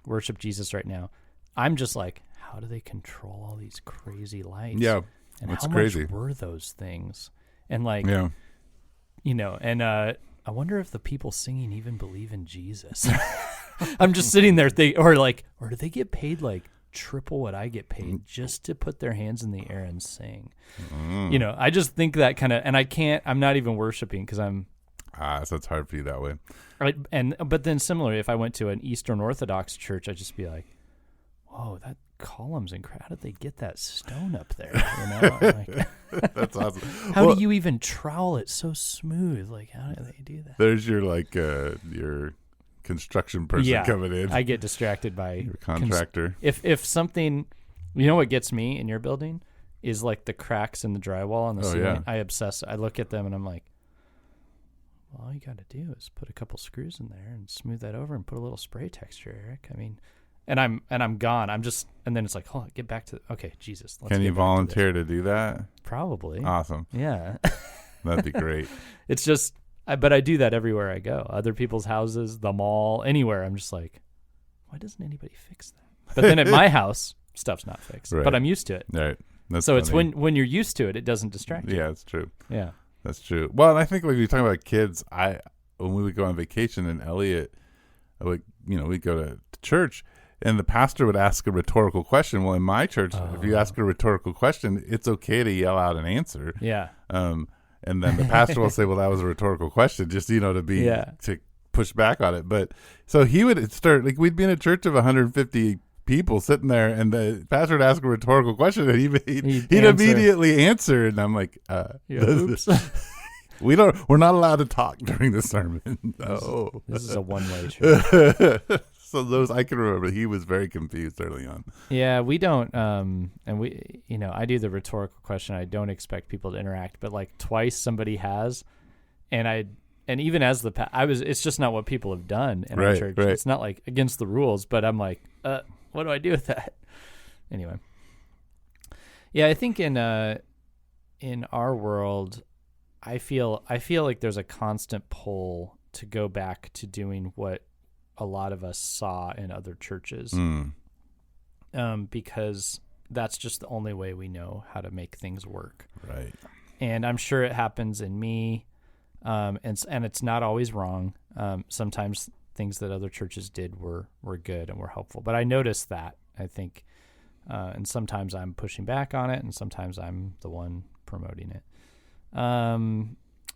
S2: worship Jesus right now. I'm just like, how do they control all these crazy lights?
S1: Yeah,
S2: and
S1: that's
S2: how
S1: crazy.
S2: much were those things? And like, you know, and I wonder if the people singing even believe in Jesus. I'm just sitting there or do they get paid like triple what I get paid just to put their hands in the air and sing? You know, I just think that kind of, and I'm not even worshiping because I'm.
S1: So it's hard for you that way.
S2: Right. But then similarly, if I went to an Eastern Orthodox church, I'd just be like, whoa, that column's incredible. How did they get that stone up there? You know, like,
S1: that's awesome.
S2: How do you even trowel it so smooth? Like, how do they do that?
S1: There's your your construction person coming in.
S2: I get distracted by
S1: your contractor.
S2: If something, you know, what gets me in your building is like the cracks in the drywall on the ceiling. Yeah. I obsess. I look at them and I'm like, well, all you got to do is put a couple screws in there and smooth that over and put a little spray texture, Eric. I mean. And I'm gone. I'm just, and then it's like, hold on, get back to, okay, Jesus.
S1: Can you volunteer to do that?
S2: Probably.
S1: Awesome.
S2: Yeah.
S1: That'd be great.
S2: It's just, but I do that everywhere I go. Other people's houses, the mall, anywhere. I'm just like, why doesn't anybody fix that? But then at my house, stuff's not fixed. Right. But I'm used to it.
S1: Right. That's
S2: so
S1: funny.
S2: It's when you're used to it, it doesn't distract you.
S1: Yeah, it's true.
S2: Yeah.
S1: That's true. Well, and I think like you're talking about kids, when we would go on vacation and Elliot, we'd go to church. And the pastor would ask a rhetorical question. Well, in my church, if you ask a rhetorical question, it's okay to yell out an answer.
S2: Yeah.
S1: And then the pastor will say, well, that was a rhetorical question, just, to push back on it. But so he would start, like we'd be in a church of 150 people sitting there and the pastor would ask a rhetorical question and he'd immediately answer. And I'm like,
S2: oops.
S1: we're not allowed to talk during the sermon. No.
S2: This is a one-way church.
S1: So those, I can remember he was very confused early on.
S2: Yeah, we don't, and we, I do the rhetorical question. I don't expect people to interact, but like twice somebody has, and and even as it's just not what people have done in our church. It's not like against the rules, but I'm like, what do I do with that? Anyway. Yeah, I think in our world, I feel like there's a constant pull to go back to doing what a lot of us saw in other churches, because that's just the only way we know how to make things work.
S1: Right.
S2: And I'm sure it happens in me, and it's not always wrong. Sometimes things that other churches did were good and were helpful, but I noticed that, I think. And sometimes I'm pushing back on it, and sometimes I'm the one promoting it.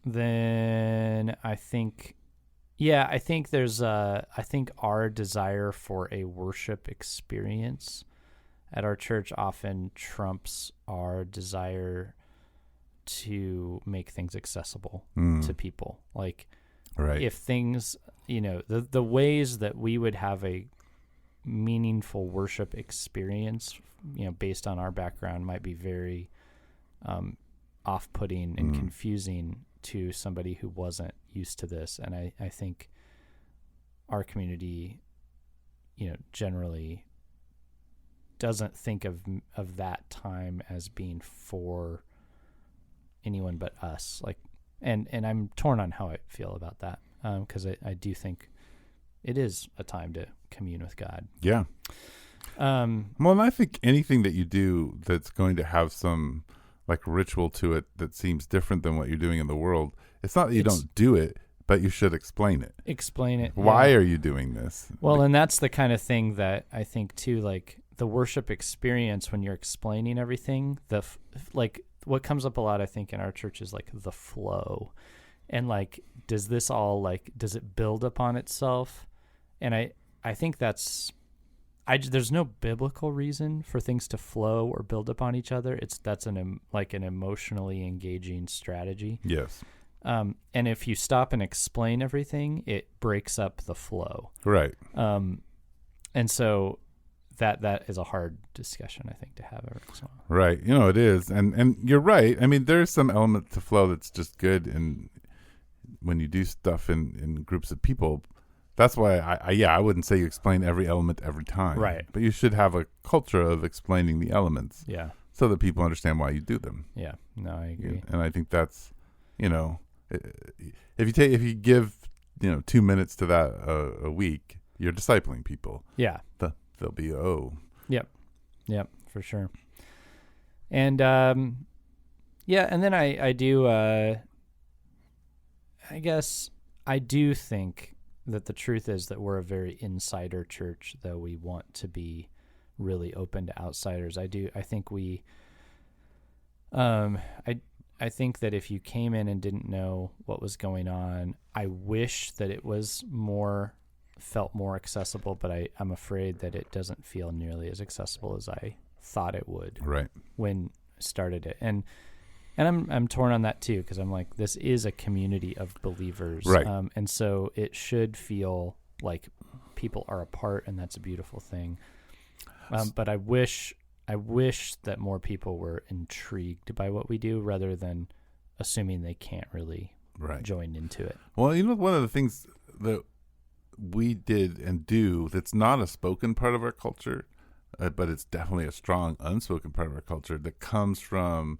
S2: Then I think there's I think our desire for a worship experience at our church often trumps our desire to make things accessible to people. Like, if things, the ways that we would have a meaningful worship experience, based on our background, might be very off-putting and confusing to somebody who wasn't used to this. And I think our community, generally doesn't think of that time as being for anyone but us. Like, and I'm torn on how I feel about that, because I do think it is a time to commune with God.
S1: Yeah. Well, and I think anything that you do that's going to have some like ritual to it that seems different than what you're doing in the world, it's not that you don't do it, but you should explain it. Why are you doing this?
S2: Well, and that's the kind of thing that I think too, like the worship experience, when you're explaining everything, like what comes up a lot, I think, in our church is like the flow. And like, does it build upon itself? And I think there's no biblical reason for things to flow or build upon each other. That's an emotionally engaging strategy.
S1: Yes.
S2: And if you stop and explain everything, it breaks up the flow.
S1: Right.
S2: And so that is a hard discussion, I think, to have every once in a while.
S1: Right. It is. And you're right. I mean, there's some element to flow that's just good. And when you do stuff in groups of people, that's why I wouldn't say you explain every element every time.
S2: Right.
S1: But you should have a culture of explaining the elements.
S2: Yeah.
S1: So that people understand why you do them.
S2: Yeah. No, I agree.
S1: And I think that's, if you give, 2 minutes to that a week, you're discipling people.
S2: Yeah.
S1: They'll be,
S2: Yep, for sure. And, and then I do, I guess I do think that the truth is that we're a very insider church, though we want to be really open to outsiders. I think we, I think that if you came in and didn't know what was going on, I wish that it felt more accessible, but I'm afraid that it doesn't feel nearly as accessible as I thought it would.
S1: Right.
S2: When I started it. And I'm torn on that too, because I'm like, this is a community of believers.
S1: Right.
S2: And so it should feel like people are a part, and that's a beautiful thing. But I wish that more people were intrigued by what we do rather than assuming they can't really join into it.
S1: Well, one of the things that we did and do that's not a spoken part of our culture, but it's definitely a strong unspoken part of our culture that comes from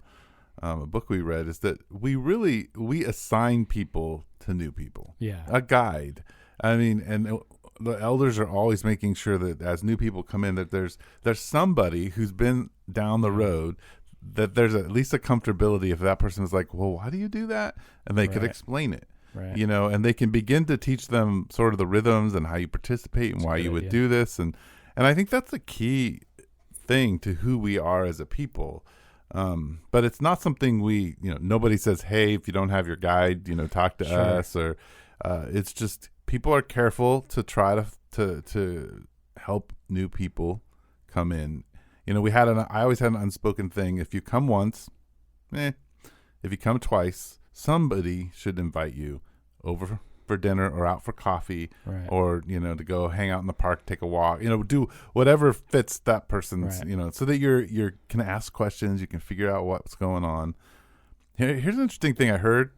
S1: a book we read, is that we assign people to new people.
S2: Yeah.
S1: A guide. I mean, and the elders are always making sure that as new people come in, that there's somebody who's been down the road, that there's at least a comfortability if that person is like, well, why do you do that? And they could explain it.
S2: Right.
S1: And they can begin to teach them sort of the rhythms and how you participate and why you would do this. And I think that's a key thing to who we are as a people. But it's not something nobody says, hey, if you don't have your guide, talk to us, or it's just people are careful to try to help new people come in. I always had an unspoken thing. If you come once, if you come twice, somebody should invite you over for dinner or out for coffee, or, to go hang out in the park, take a walk, do whatever fits that person's, so that you can ask questions, you can figure out what's going on. Here's an interesting thing I heard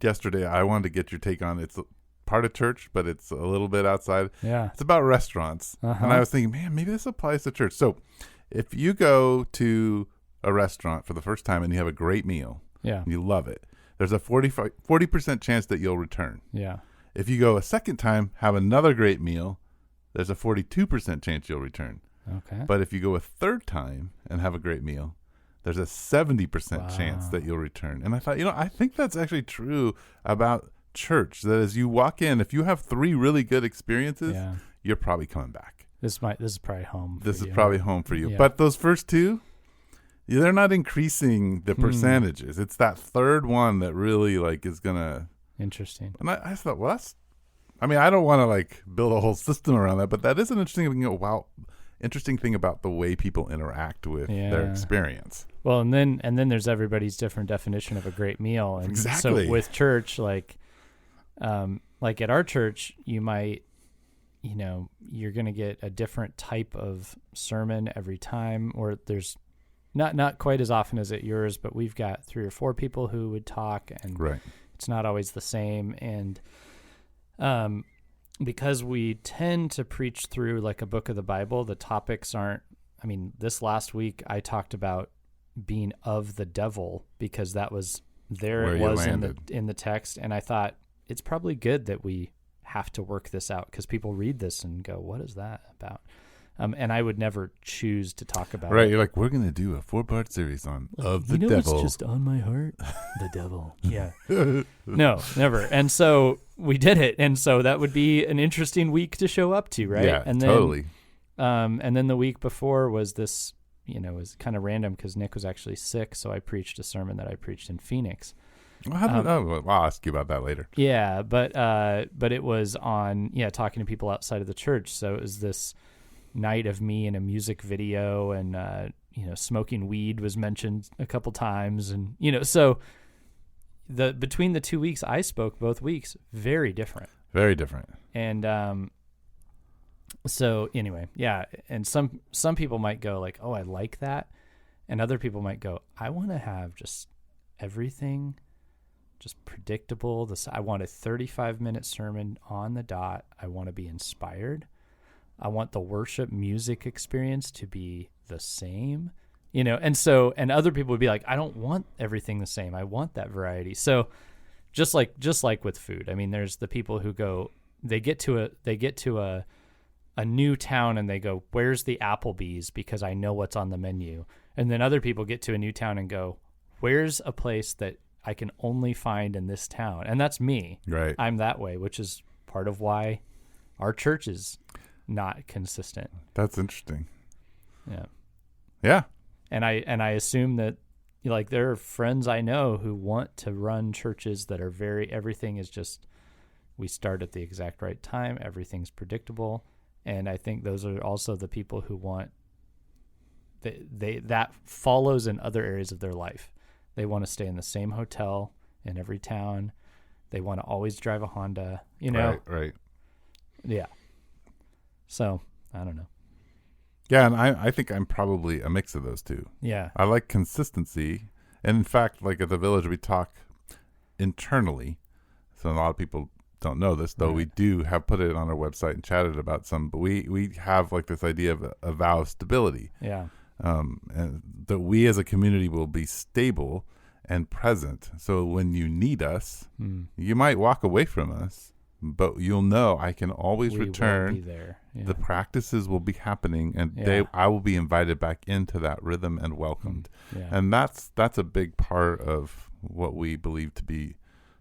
S1: yesterday. I wanted to get your take on it's part of church, but it's a little bit outside.
S2: Yeah.
S1: It's about restaurants. And I was thinking, man, maybe this applies to church. So if you go to a restaurant for the first time and you have a great meal, and you love it, there's a 40% chance that you'll return.
S2: Yeah.
S1: If you go a second time, have another great meal, there's a 42% chance you'll return.
S2: Okay.
S1: But if you go a third time and have a great meal, there's a 70% chance that you'll return. And I thought, I think that's actually true about church, that as you walk in, if you have 3 really good experiences, you're probably coming back.
S2: This is probably home for you.
S1: This is probably home for you.
S2: Yeah.
S1: But those first 2, they're not increasing the percentages. It's that third one that really is gonna.
S2: Interesting.
S1: And I thought, well, I don't want to build a whole system around that, but that is an interesting thing. Interesting thing about the way people interact with their experience.
S2: Well, and then there's everybody's different definition of a great meal. And
S1: exactly.
S2: So with church, at our church, you might, you're going to get a different type of sermon every time, or there's not quite as often as at yours, but we've got 3 or 4 people who would talk, and it's not always the same. And because we tend to preach through a book of the Bible, the topics aren't, this last week I talked about being of the devil because that was there. Where it was in the text. And I thought it's probably good that we have to work this out because people read this and go, what is that about? And I would never choose to talk about it.
S1: Right. You're like, we're going to do a 4-part series on of the devil.
S2: What's just on my heart? The devil. Yeah. No, never. And so we did it. And so that would be an interesting week to show up to, right?
S1: Yeah,
S2: and then,
S1: totally.
S2: And then the week before was this, it was kind of random because Nick was actually sick. So I preached a sermon that I preached in Phoenix.
S1: Well, I'll ask you about that later.
S2: Yeah. But it was on, talking to people outside of the church. So it was this night of me in a music video, and smoking weed was mentioned a couple times, and so between the 2 weeks I spoke both weeks, very different. And so anyway, and some people might go oh, I like that, and other people might go, I want to have just everything just predictable. I want a 35-minute sermon on the dot. I want to be inspired. I want the worship music experience to be the same, and other people would be like, I don't want everything the same. I want that variety. So just like with food, there's the people who go, they get to a new town and they go, where's the Applebee's? Because I know what's on the menu. And then other people get to a new town and go, where's a place that I can only find in this town? And that's me. Right. I'm that way, which is part of why our church is not consistent.
S1: That's interesting.
S2: Yeah. And I assume that there are friends I know who want to run churches that are everything is just, we start at the exact right time, everything's predictable. And I think those are also the people who want that follows in other areas of their life. They want to stay in the same hotel in every town. They want to always drive a Honda,
S1: Right.
S2: Yeah. So, I don't know.
S1: Yeah, and I think I'm probably a mix of those two.
S2: Yeah.
S1: I like consistency. And in fact, at the Village, we talk internally. So a lot of people don't know this, though we do have put it on our website and chatted about some. But we have this idea of a vow of stability.
S2: Yeah.
S1: And that we as a community will be stable and present. So when you need us, you might walk away from us, but you'll know I can always return.
S2: Will be there. Yeah.
S1: The practices will be happening, and I will be invited back into that rhythm and welcomed. Yeah. And that's a big part of what we believe to be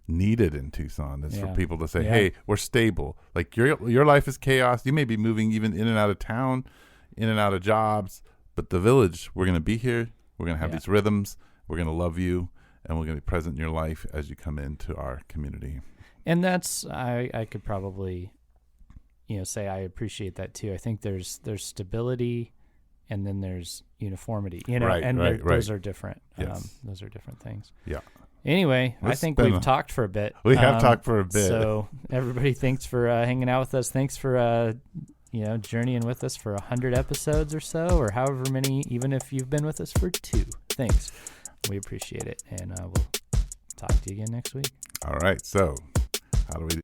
S1: needed in Tucson is for people to say, hey, we're stable. Your life is chaos. You may be moving even in and out of town, in and out of jobs, but the Village, we're going to be here. We're going to have these rhythms. We're going to love you, and we're going to be present in your life as you come into our community.
S2: And that's, I could probably, say I appreciate that too. I think there's stability, and then there's uniformity, those are different.
S1: Yes.
S2: Those are different things.
S1: Yeah.
S2: Anyway, I think we've talked for a bit.
S1: We have talked for a bit.
S2: So everybody, thanks for hanging out with us. Thanks for, journeying with us for 100 episodes or so, or however many, even if you've been with us for 2. Thanks. We appreciate it. And we'll talk to you again next week.
S1: All right. So how do we